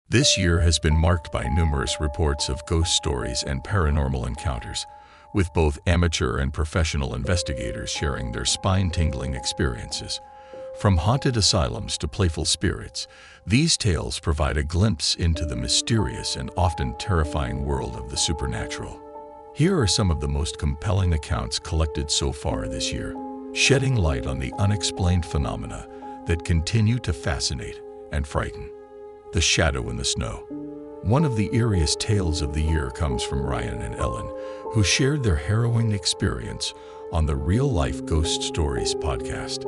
This year has been marked by numerous reports of ghost stories and paranormal encounters, with both amateur and professional investigators sharing their spine-tingling experiences. From haunted asylums to playful spirits, these tales provide a glimpse into the mysterious and often terrifying world of the supernatural. Here are some of the most compelling accounts collected so far this year, shedding light on the unexplained phenomena that continue to fascinate and frighten. The Shadow in the Snow. One of the eeriest tales of the year comes from Ryan and Ellen, who shared their harrowing experience on the Real Life Ghost Stories podcast.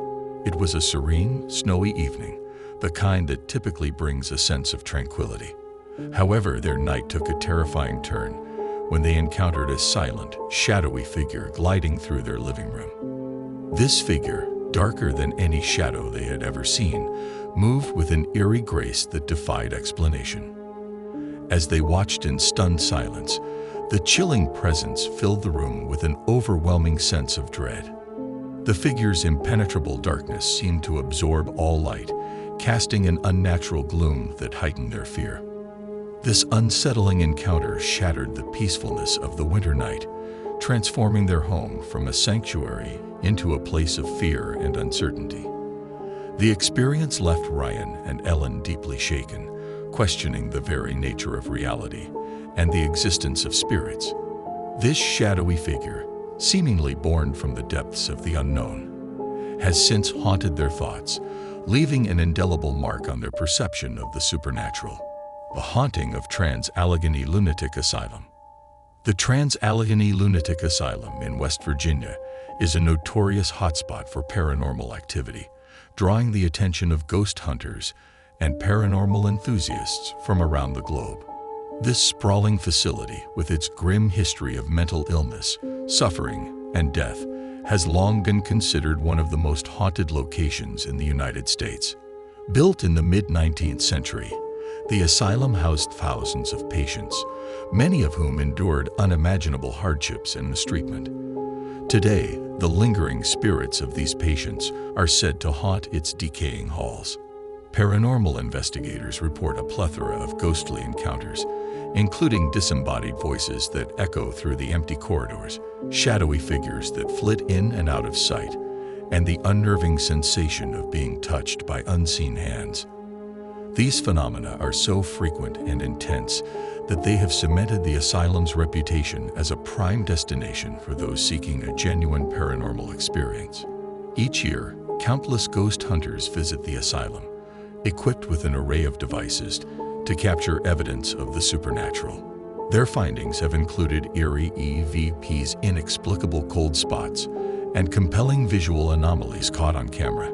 It was a serene, snowy evening, the kind that typically brings a sense of tranquility. However, their night took a terrifying turn when they encountered a silent, shadowy figure gliding through their living room. This figure, darker than any shadow they had ever seen, moved with an eerie grace that defied explanation. As they watched in stunned silence, the chilling presence filled the room with an overwhelming sense of dread. The figure's impenetrable darkness seemed to absorb all light, casting an unnatural gloom that heightened their fear. This unsettling encounter shattered the peacefulness of the winter night, transforming their home from a sanctuary into a place of fear and uncertainty. The experience left Ryan and Ellen deeply shaken, questioning the very nature of reality and the existence of spirits. This shadowy figure, seemingly born from the depths of the unknown, has since haunted their thoughts, leaving an indelible mark on their perception of the supernatural. The haunting of Trans-Allegheny Lunatic Asylum. The Trans-Allegheny Lunatic Asylum in West Virginia is a notorious hotspot for paranormal activity, drawing the attention of ghost hunters and paranormal enthusiasts from around the globe. This sprawling facility, with its grim history of mental illness, suffering, and death, has long been considered one of the most haunted locations in the United States. Built in the mid-19th century, the asylum housed thousands of patients, many of whom endured unimaginable hardships and mistreatment. Today, the lingering spirits of these patients are said to haunt its decaying halls. Paranormal investigators report a plethora of ghostly encounters, including disembodied voices that echo through the empty corridors, shadowy figures that flit in and out of sight, and the unnerving sensation of being touched by unseen hands. These phenomena are so frequent and intense that they have cemented the asylum's reputation as a prime destination for those seeking a genuine paranormal experience. Each year, countless ghost hunters visit the asylum, equipped with an array of devices to capture evidence of the supernatural. Their findings have included eerie EVPs, inexplicable cold spots, and compelling visual anomalies caught on camera.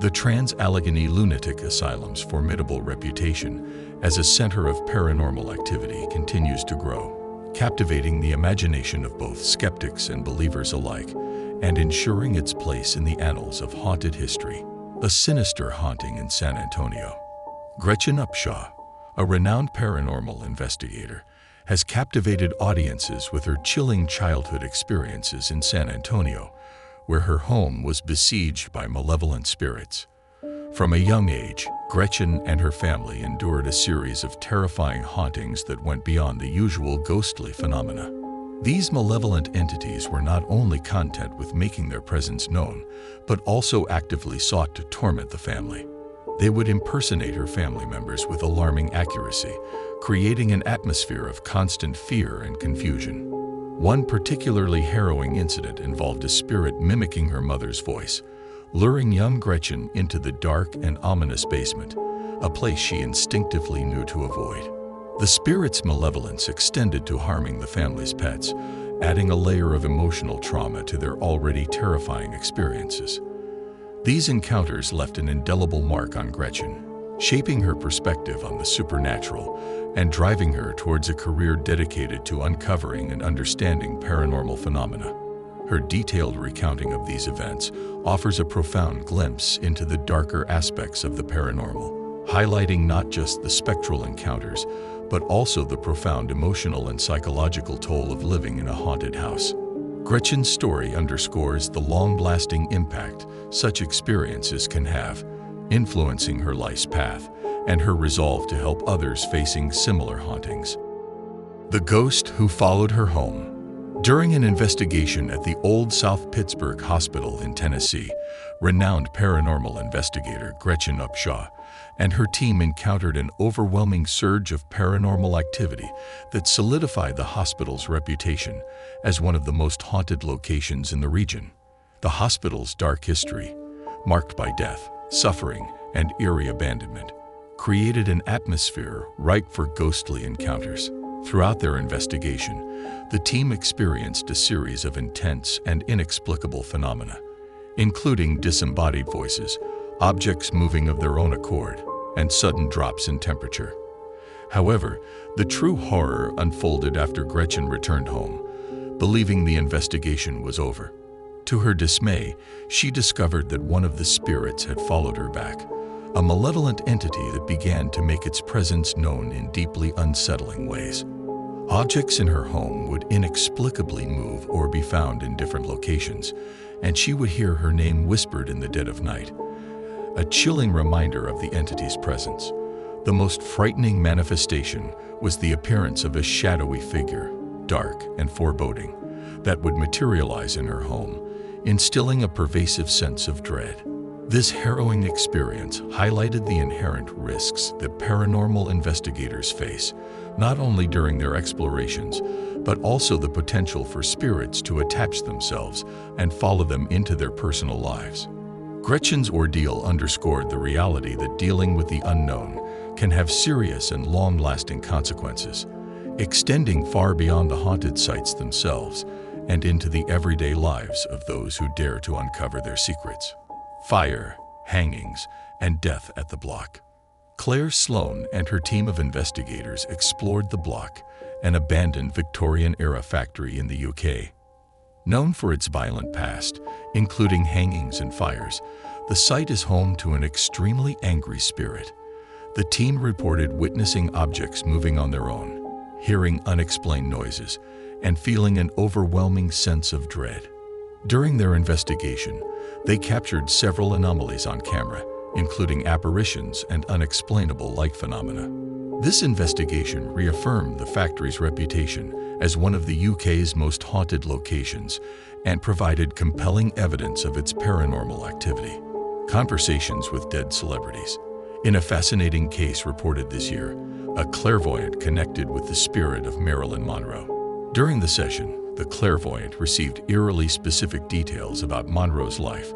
The Trans-Allegheny Lunatic Asylum's formidable reputation as a center of paranormal activity continues to grow, captivating the imagination of both skeptics and believers alike, and ensuring its place in the annals of haunted history. A sinister haunting in San Antonio. Gretchen Upshaw, a renowned paranormal investigator, has captivated audiences with her chilling childhood experiences in San Antonio, where her home was besieged by malevolent spirits. From a young age, Gretchen and her family endured a series of terrifying hauntings that went beyond the usual ghostly phenomena. These malevolent entities were not only content with making their presence known, but also actively sought to torment the family. They would impersonate her family members with alarming accuracy, creating an atmosphere of constant fear and confusion. One particularly harrowing incident involved a spirit mimicking her mother's voice, luring young Gretchen into the dark and ominous basement, a place she instinctively knew to avoid. The spirit's malevolence extended to harming the family's pets, adding a layer of emotional trauma to their already terrifying experiences. These encounters left an indelible mark on Gretchen, shaping her perspective on the supernatural and driving her towards a career dedicated to uncovering and understanding paranormal phenomena. Her detailed recounting of these events offers a profound glimpse into the darker aspects of the paranormal, highlighting not just the spectral encounters, but also the profound emotional and psychological toll of living in a haunted house. Gretchen's story underscores the long-lasting impact such experiences can have, influencing her life's path and her resolve to help others facing similar hauntings. The ghost who followed her home. During an investigation at the Old South Pittsburgh Hospital in Tennessee, renowned paranormal investigator Gretchen Upshaw and her team encountered an overwhelming surge of paranormal activity that solidified the hospital's reputation as one of the most haunted locations in the region. The hospital's dark history, marked by death, suffering, and eerie abandonment, created an atmosphere ripe for ghostly encounters. Throughout their investigation, the team experienced a series of intense and inexplicable phenomena, including disembodied voices, objects moving of their own accord, and sudden drops in temperature. However, the true horror unfolded after Gretchen returned home, believing the investigation was over. To her dismay, she discovered that one of the spirits had followed her back, a malevolent entity that began to make its presence known in deeply unsettling ways. Objects in her home would inexplicably move or be found in different locations, and she would hear her name whispered in the dead of night, a chilling reminder of the entity's presence. The most frightening manifestation was the appearance of a shadowy figure, dark and foreboding, that would materialize in her home, instilling a pervasive sense of dread. This harrowing experience highlighted the inherent risks that paranormal investigators face, not only during their explorations, but also the potential for spirits to attach themselves and follow them into their personal lives. Gretchen's ordeal underscored the reality that dealing with the unknown can have serious and long-lasting consequences, extending far beyond the haunted sites themselves and into the everyday lives of those who dare to uncover their secrets. Fire, hangings, and death at the block. Claire Sloan and her team of investigators explored the block, an abandoned Victorian-era factory in the UK. Known for its violent past, including hangings and fires, the site is home to an extremely angry spirit. The team reported witnessing objects moving on their own, hearing unexplained noises, and feeling an overwhelming sense of dread. During their investigation, they captured several anomalies on camera, including apparitions and unexplainable light phenomena. This investigation reaffirmed the factory's reputation as one of the UK's most haunted locations and provided compelling evidence of its paranormal activity. Conversations with dead celebrities. In a fascinating case reported this year, a clairvoyant connected with the spirit of Marilyn Monroe. During the session, the clairvoyant received eerily specific details about Monroe's life,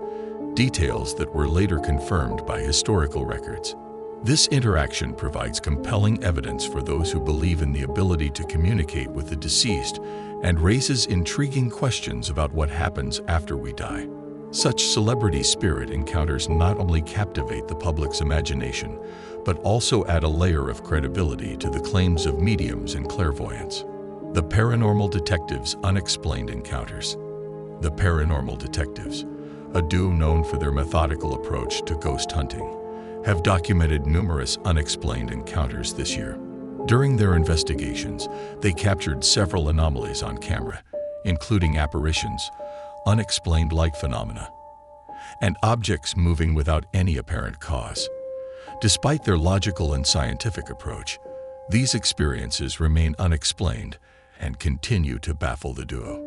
details that were later confirmed by historical records. This interaction provides compelling evidence for those who believe in the ability to communicate with the deceased and raises intriguing questions about what happens after we die. Such celebrity spirit encounters not only captivate the public's imagination, but also add a layer of credibility to the claims of mediums and clairvoyants. The Paranormal Detectives' Unexplained Encounters. The Paranormal Detectives, a duo known for their methodical approach to ghost hunting, have documented numerous unexplained encounters this year. During their investigations, they captured several anomalies on camera, including apparitions, unexplained light phenomena, and objects moving without any apparent cause. Despite their logical and scientific approach, these experiences remain unexplained and continue to baffle the duo.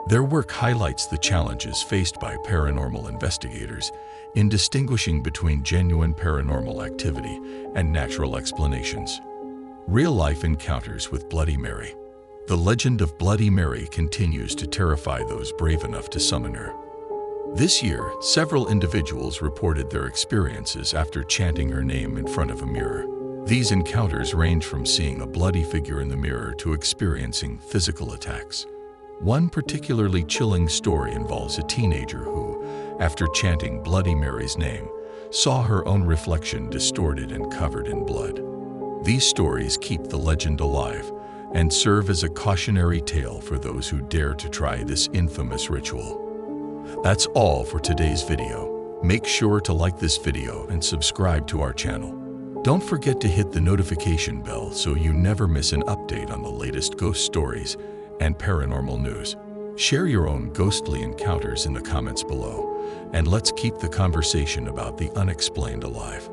Their work highlights the challenges faced by paranormal investigators in distinguishing between genuine paranormal activity and natural explanations. Real-life encounters with Bloody Mary. The legend of Bloody Mary continues to terrify those brave enough to summon her. This year, several individuals reported their experiences after chanting her name in front of a mirror. These encounters range from seeing a bloody figure in the mirror to experiencing physical attacks. One particularly chilling story involves a teenager who, after chanting Bloody Mary's name, saw her own reflection distorted and covered in blood. These stories keep the legend alive and serve as a cautionary tale for those who dare to try this infamous ritual. That's all for today's video. Make sure to like this video and subscribe to our channel. Don't forget to hit the notification bell so you never miss an update on the latest ghost stories and paranormal news. Share your own ghostly encounters in the comments below, and let's keep the conversation about the unexplained alive.